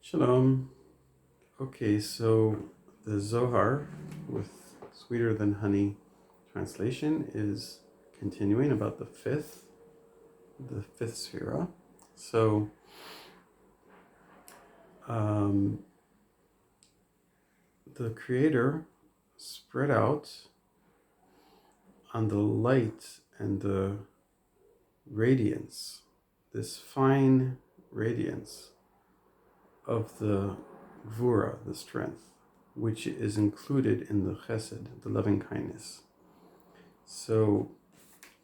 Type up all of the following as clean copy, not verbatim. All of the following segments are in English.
Shalom. Okay, so the Zohar with Sweeter Than Honey translation is continuing about the fifth sefirah. So the Creator spread out on the light and the radiance, this fine radiance of the Gvura, the strength, which is included in the Chesed, the loving kindness. So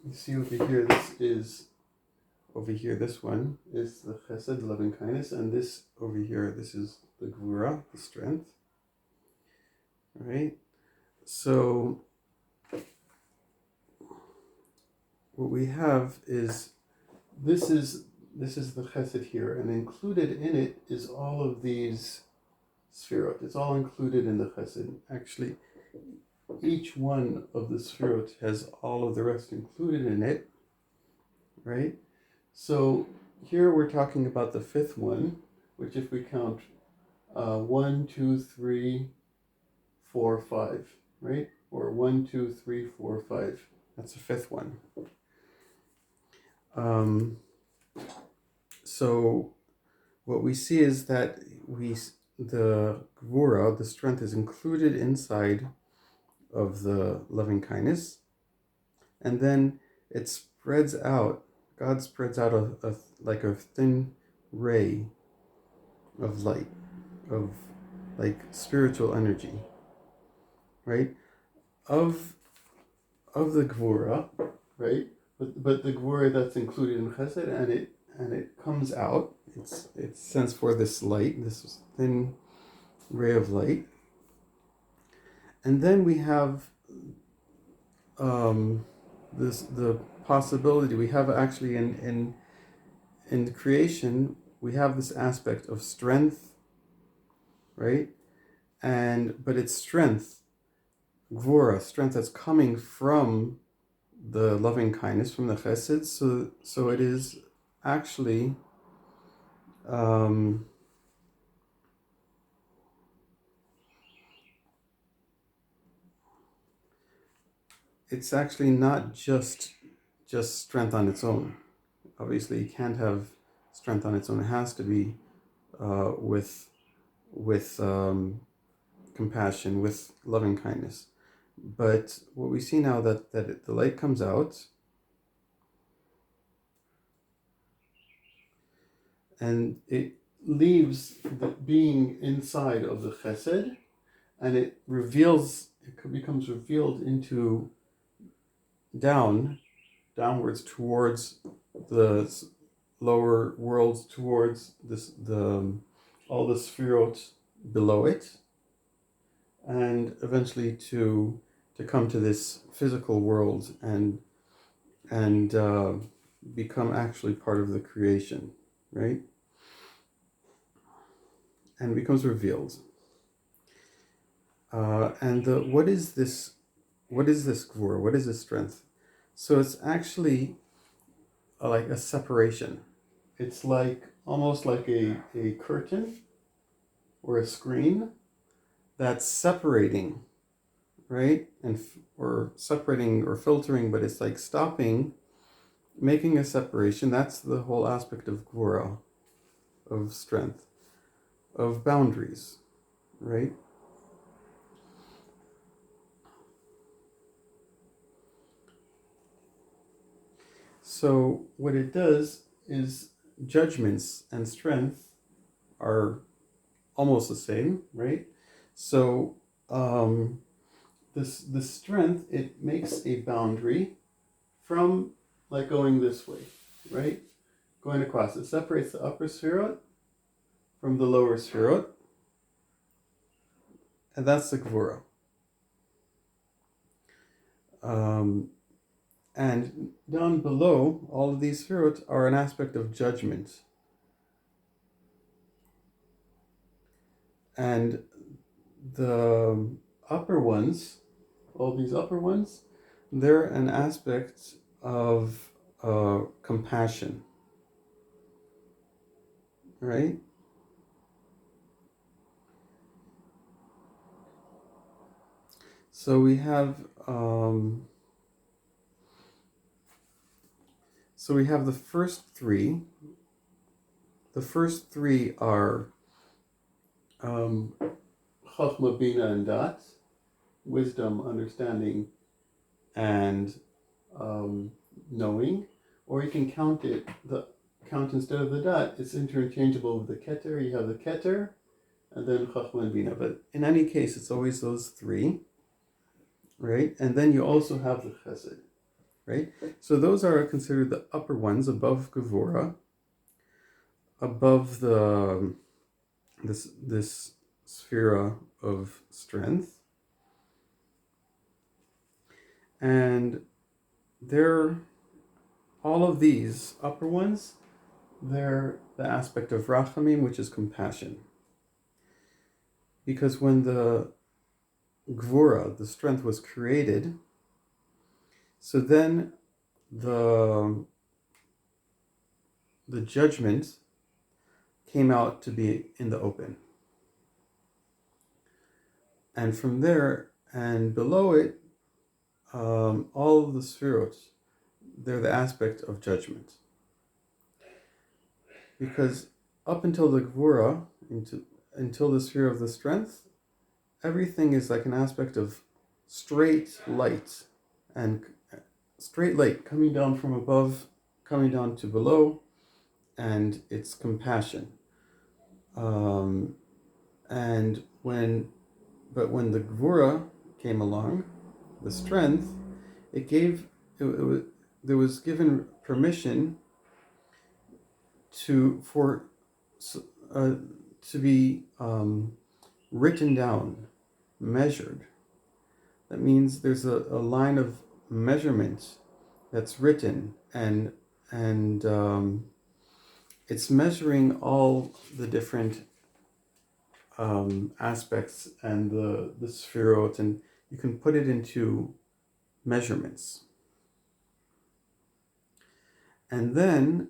you see over here, this one is the Chesed, the loving kindness, and this over here, this is the Gvura, the strength. Right? So what we have is this is the Chesed here, and included in it is all of these sefirot. It's all included in the Chesed. Actually, each one of the sefirot has all of the rest included in it, right? So here we're talking about the fifth one, which if we count 1, 2, 3, 4, 5, right? Or 1, 2, 3, 4, 5. That's the fifth one. So what we see is that the Gvura, the strength, is included inside of the loving kindness, and then it spreads out. God spreads out like a thin ray of light, of like spiritual energy, right? Of the Gvura, right? But the Gvura that's included in Chesed, and it comes out. It sends forth this light, this thin ray of light, and then we have the possibility. We have actually in creation, we have this aspect of strength, right? But it's strength, Gvura, strength that's coming from the loving kindness, from the Chesed. So it is actually it's actually not just strength on its own. Obviously, you can't have strength on its own. It has to be with compassion, with loving kindness. But what we see now that the light comes out, and it leaves the being inside of the Chesed, and it becomes revealed into downwards towards the lower worlds, towards all the sefirot below it, and eventually to come to this physical world and become actually part of the creation, right? And becomes revealed. What is this Gvura? What is this strength? So it's actually like a separation. It's like almost like a curtain or a screen that's separating, right? Or separating or filtering, but it's like stopping, making a separation. That's the whole aspect of Gvura, of strength, of boundaries, right? So what it does is judgments and strength are almost the same, right? So the strength, it makes a boundary from like going this way, right? Going across. It separates the upper sefirot from the lower sefirot, and that's the Gvura. And down below, all of these sefirot are an aspect of judgment. And the upper ones, all these upper ones, they're an aspect of compassion, right? So we have um, so we have the first three. The first three are Chachma, Bina, and Dat, wisdom, understanding, and knowing. Or you can count it. The count instead of the Dat. It's interchangeable with the Keter. You have the Keter, and then Chachma and Bina. But in any case, it's always those three, right? And then you also have the Chesed, right? So those are considered the upper ones above Gevura, above this sefira of strength, and they're all of these upper ones. They're the aspect of rachamim, which is compassion, because when the gvura, the strength, was created, so then the judgment came out to be in the open. And from there and below it, all of the sefirot, they're the aspect of judgment. Because up until the gvura, until the sphere of the strength, everything is like an aspect of straight light, and straight light coming down from above, coming down to below, and it's compassion. But when the gvura came along, the strength, there was given permission to be written down, measured. That means there's a line of measurement that's written, and it's measuring all the different aspects and the sefirot, and you can put it into measurements. And then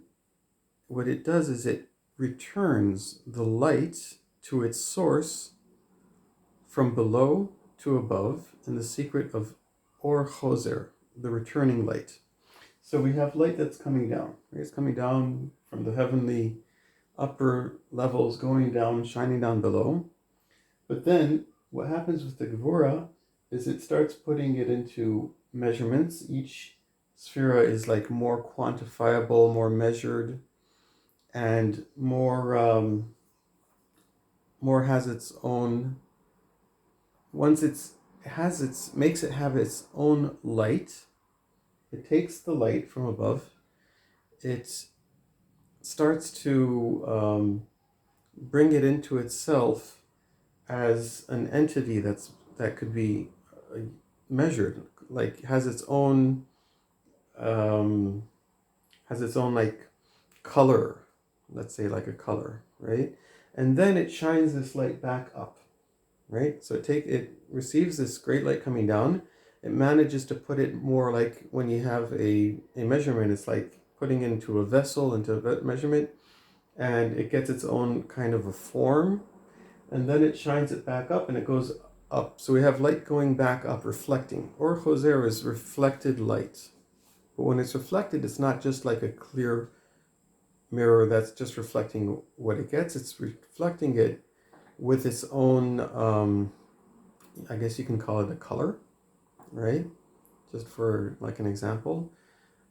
what it does is it returns the light to its source from below to above in the secret of Or Choser, the returning light. So we have light that's coming down. Right? It's coming down from the heavenly upper levels, going down, shining down below. But then what happens with the Gevura is it starts putting it into measurements. Each sefira is like more quantifiable, more measured, and more has its own. Once makes it have its own light. It takes the light from above. It starts to bring it into itself as an entity that could be measured, like has its own like color, let's say like a color, right? And then it shines this light back up, right? So it receives this great light coming down. It manages to put it more like when you have a measurement, it's like putting into a vessel, into a measurement, and it gets its own kind of a form, and then it shines it back up and it goes up. So we have light going back up, reflecting. Or Choser is reflected light. But when it's reflected, it's not just like a clear mirror that's just reflecting what it gets. It's reflecting it with its own, I guess you can call it a color, right? Just for like an example.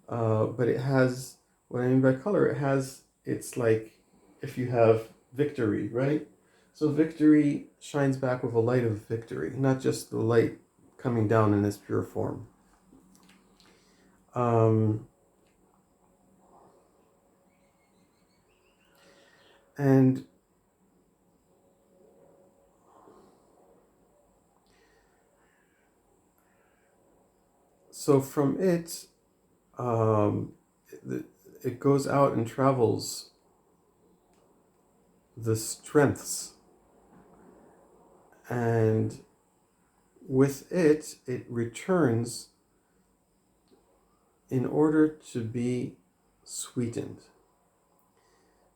But it has, what I mean by color, it's like if you have victory, right? So victory shines back with a light of victory, not just the light coming down in its pure form. And so from it, it goes out and travels the strengths, and with it returns in order to be sweetened.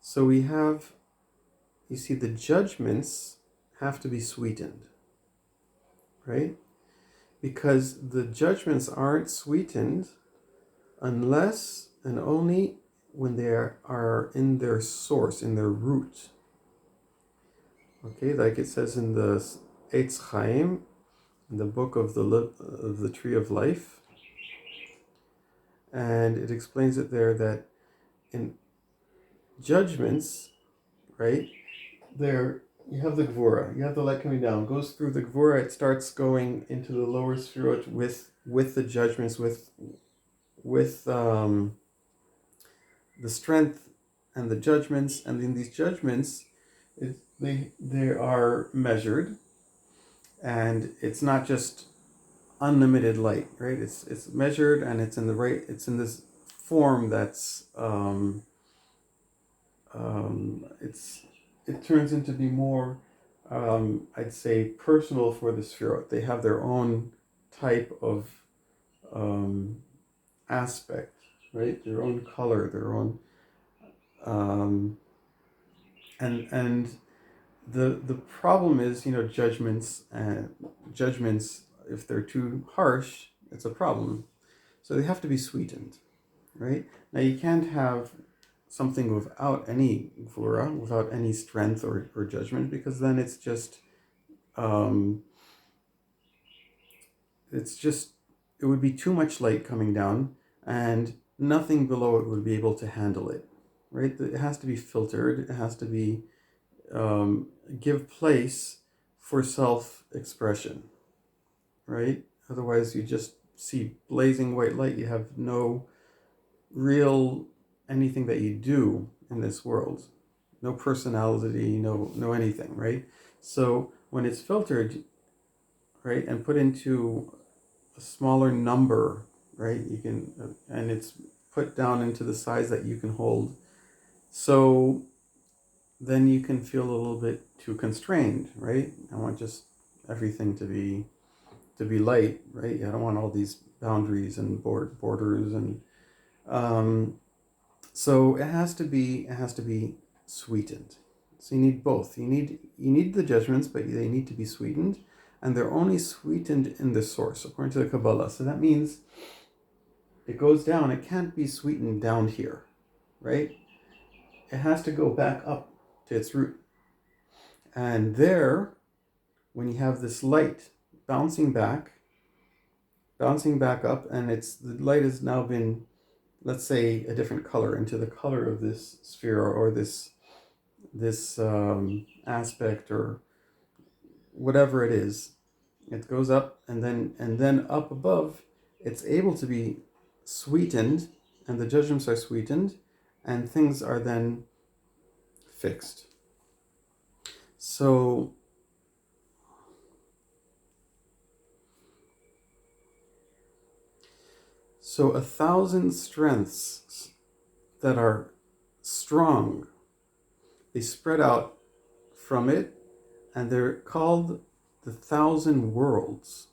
So we have, you see, the judgments have to be sweetened, right? because the judgments aren't sweetened unless and only when they are in their source, in their root. Okay, like it says in the Eitz Chaim, in the book of the Tree of Life, and it explains it there that in judgments, right, there you have the Gvura, you have the light coming down, goes through the Gvura, it starts going into the lower sefirot with the judgments, with the strength and the judgments, and in these judgments, they are measured, and it's not just unlimited light, right? It's measured, and it's in this form that's it turns into be more I'd say personal for the sefirot. They have their own type of aspect, right? Their own color, their own and the problem is, judgments if they're too harsh, it's a problem. So they have to be sweetened, right? Now you can't have something without any gvura, without any strength or judgment, because then it's just it would be too much light coming down, and nothing below it would be able to handle it, right? It has to be filtered. It has to be give place for self-expression, right? Otherwise, you just see blazing white light. You have no real anything that you do in this world, no personality, no anything, right? So when it's filtered, right, and put into a smaller number, right, you can, and it's put down into the size that you can hold. So then you can feel a little bit too constrained, right? I want just everything to be light, right? I don't want all these boundaries and borders, and so it has to be sweetened. So you need both. You need the judgments, but they need to be sweetened, and they're only sweetened in the source, according to the Kabbalah. So that means it goes down. It can't be sweetened down here, right? It has to go back up to its root. And there, when you have this light bouncing back up, and the light has now been, let's say, a different color, into the color of this sphere, or this aspect, or whatever it is, it goes up, and then up above, it's able to be sweetened, and the judgments are sweetened, and things are then fixed. So So 1,000 strengths that are strong, they spread out from it, and they're called the 1,000 worlds.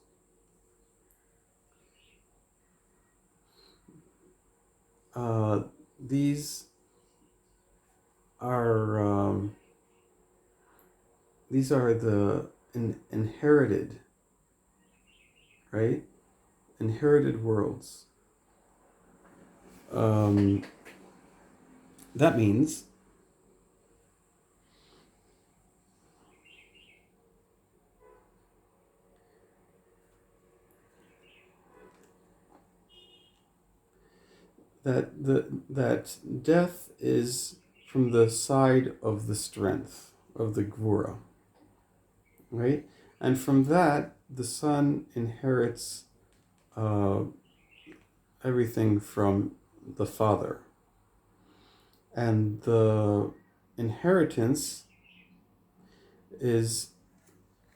These are the inherited, right? Inherited worlds. That means that death is from the side of the strength of the Gvura, right? And from that, the son inherits everything from the father. And the inheritance is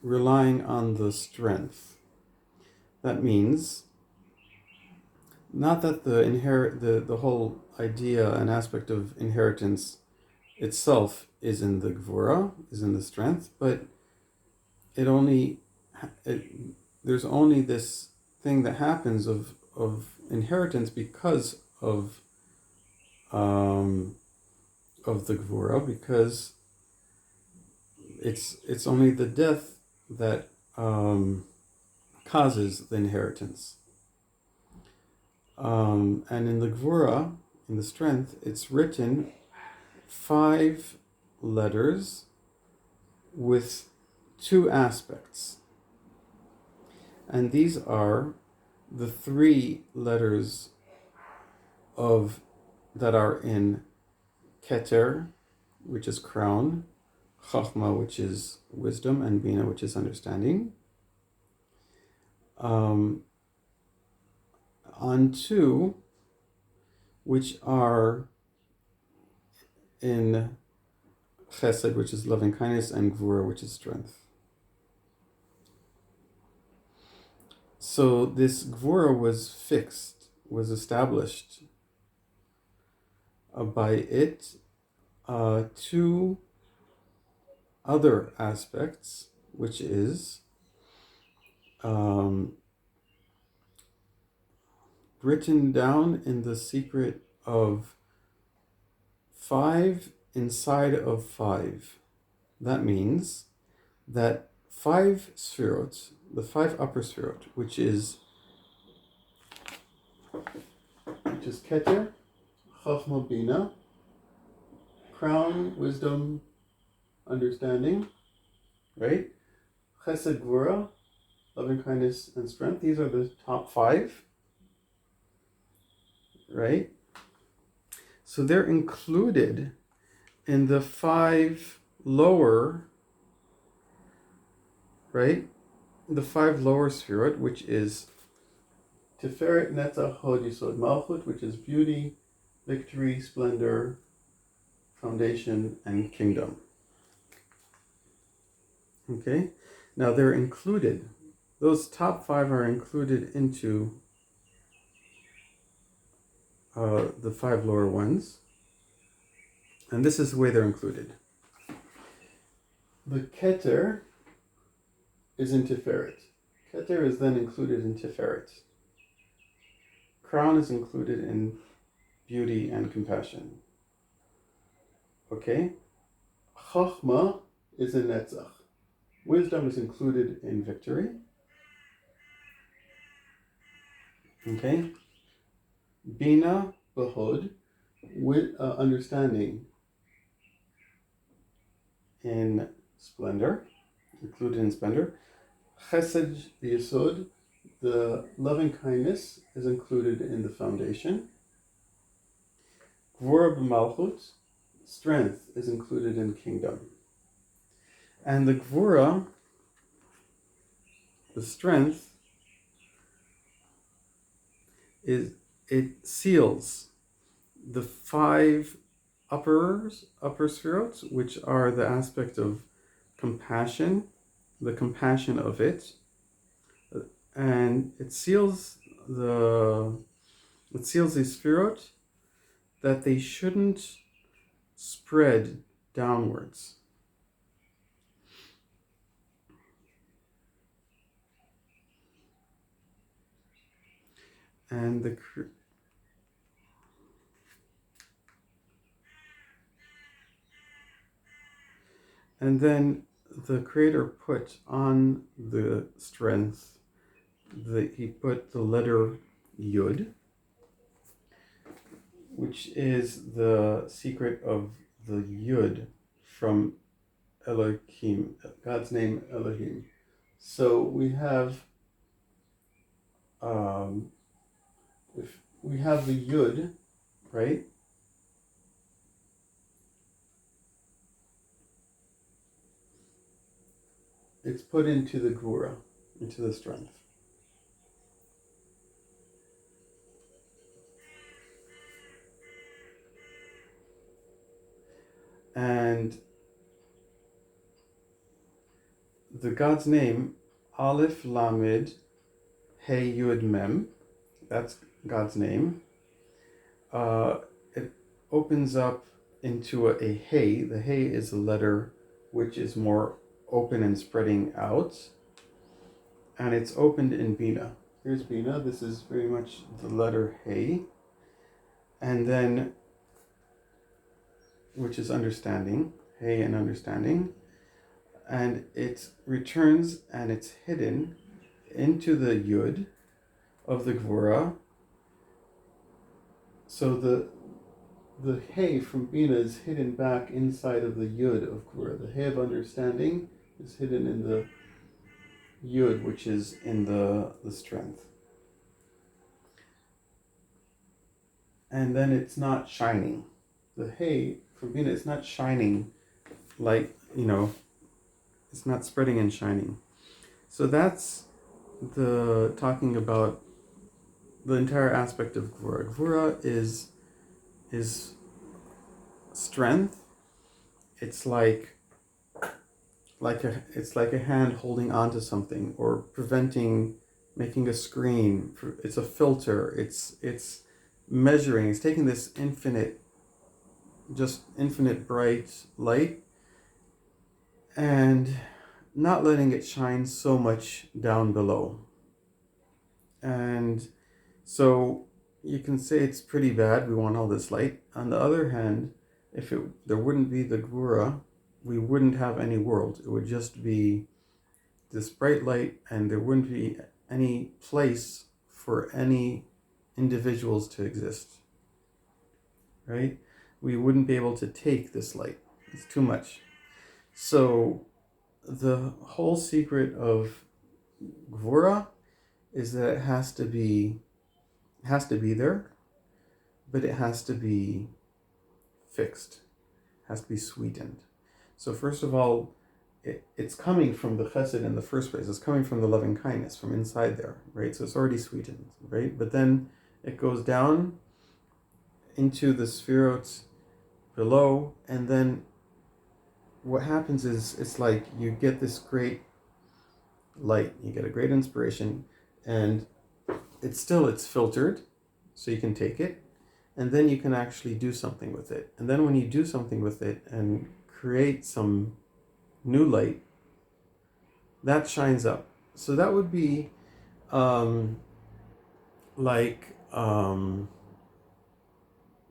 relying on the strength. That means not that the whole idea and aspect of inheritance itself is in the Gvura, is in the strength, but there's only this thing that happens of inheritance because of the Gvura, because it's only the death that causes the inheritance. And in the Gvura, in the strength, it's written 5 letters with 2 aspects. And these are the 3 letters that are in Keter, which is crown, Chachma, which is wisdom, and Bina, which is understanding. On 2, which are in Chesed, which is loving kindness, and Gvura, which is strength. So this Gvura was fixed, was established by it 2 other aspects, which is written down in the secret of 5 inside of 5. That means that 5 sefirot, the 5 upper sefirot, which is Keter, Chachma, Bina, crown, wisdom, understanding, right? Chesed, Gvura, loving kindness, and strength. These are the top 5, right? So they're included in the 5 lower, right? The 5 lower sefirot, which is Tiferet, Netzach, Hod, Yisod, Malchut, which is beauty, victory, splendor, foundation, and kingdom. Okay? Now they're included. Those top 5 are included into the 5 lower ones. And this is the way they're included. The Keter is in Tiferet. Keter is then included in Tiferet. Crown is included in beauty and compassion. Okay? Chachma is in Netzach. Wisdom is included in victory. Okay? Bina, Behod, with understanding in splendor, included in splendor. Chesed, the Yisod, the loving kindness, is included in the foundation. Gvura b'malchut, strength, is included in kingdom. And the Gvura, the strength, it seals the 5 upper sefirot, which are the aspect of compassion, the compassion of it, and it seals the sefirot that they shouldn't spread downwards. And then the Creator put on the strength, he put the letter Yud, which is the secret of the Yud from Elohim, God's name Elohim. So we have if we have the Yud, right? It's put into the Gvura, into the strength. And the God's name, Aleph Lamed Hey Yud Mem, that's God's name. It opens up into a Hey. The Hey is a letter which is more open and spreading out. And it's opened in Bina. Here's Bina. This is very much the letter Hey. And then, which is understanding, Hey and understanding. And it returns and it's hidden into the Yud of the Gvura. So the Hey from Bina is hidden back inside of the Yud of Gvura. The Hey of understanding is hidden in the Yud, which is in the strength. And then it's not shining. The Hey from Bina is not shining like, it's not spreading and shining. So that's the talking about the entire aspect of Gvura. Gvura is strength. It's like a hand holding onto something or preventing, making a screen. It's a filter. It's measuring. It's taking this infinite bright light and not letting it shine so much down below. And so you can say it's pretty bad, we want all this light. On the other hand, if there wouldn't be the Gvura, we wouldn't have any world. It would just be this bright light, and there wouldn't be any place for any individuals to exist. Right? We wouldn't be able to take this light. It's too much. So the whole secret of Gvura is that it has to be there, but it has to be fixed, has to be sweetened. So first of all, it's coming from the chesed in the first place. It's coming from the loving kindness from inside there, right? So it's already sweetened, right? But then it goes down into the sefirot below, and then what happens is it's like you get this great light, you get a great inspiration, and it's filtered, so you can take it, and then you can actually do something with it. And then when you do something with it and create some new light, that shines up. So that would be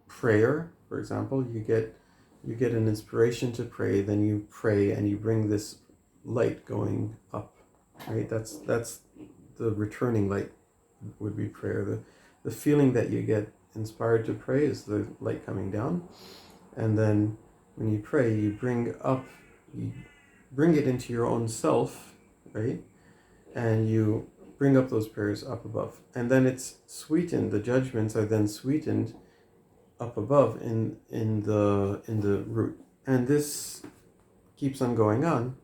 prayer, for example. You get an inspiration to pray, then you pray and you bring this light going up, right? That's the returning light would be prayer. The feeling that you get inspired to pray is the light coming down, and then when you pray, you bring it into your own self, right? And you bring up those prayers up above, and then it's sweetened. The judgments are then sweetened up above in the root, and this keeps on going on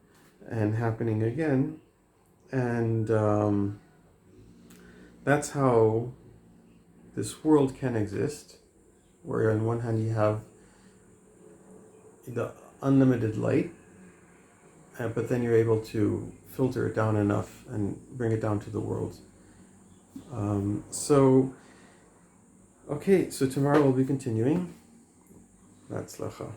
and happening again, and that's how this world can exist, where on one hand you have the unlimited light, but then you're able to filter it down enough and bring it down to the world. So tomorrow we'll be continuing. That's Lacha.